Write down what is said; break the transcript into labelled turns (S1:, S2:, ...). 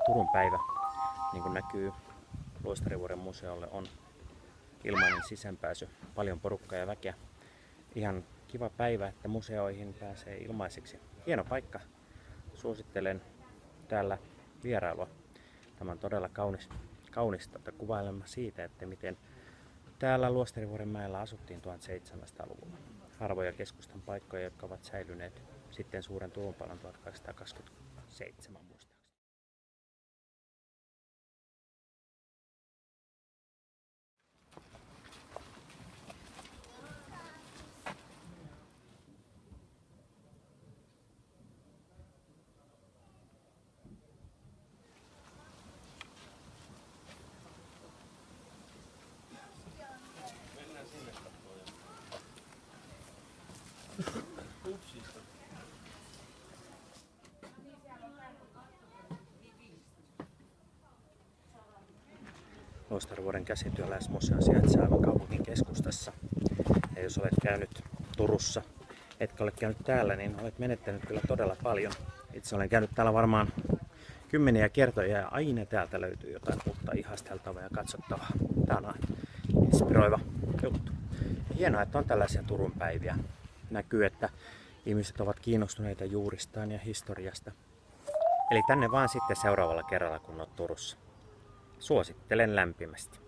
S1: Turun päivä, niin kuin näkyy, Luostarivuoren museolle on ilmainen sisäänpääsy, paljon porukkaa ja väkeä. Ihan kiva päivä, että museoihin pääsee ilmaiseksi. Hieno paikka. Suosittelen täällä vierailua. Tämä on todella kaunis kuvailema siitä, että miten täällä Luostarivuorenmäellä asuttiin 1700-luvulla. Harvoja keskustan paikkoja, jotka ovat säilyneet sitten suuren tulonpalan 1827 muistaakseni. Luostarivuoren käsityöläismuseo sijaitsee aivan kaupungin keskustassa. Ja jos olet käynyt Turussa, etkä ole käynyt täällä, niin olet menettänyt kyllä todella paljon. Itse olen käynyt täällä varmaan kymmeniä kertoja ja aina täältä löytyy jotain uutta ihasteltavaa ja katsottavaa. Tämä on inspiroiva juttu. Ja hienoa, että on tällaisia Turun päiviä. Näkyy, että ihmiset ovat kiinnostuneita juuristaan ja historiasta. Eli tänne vaan sitten seuraavalla kerralla, kun olet Turussa. Suosittelen lämpimästi.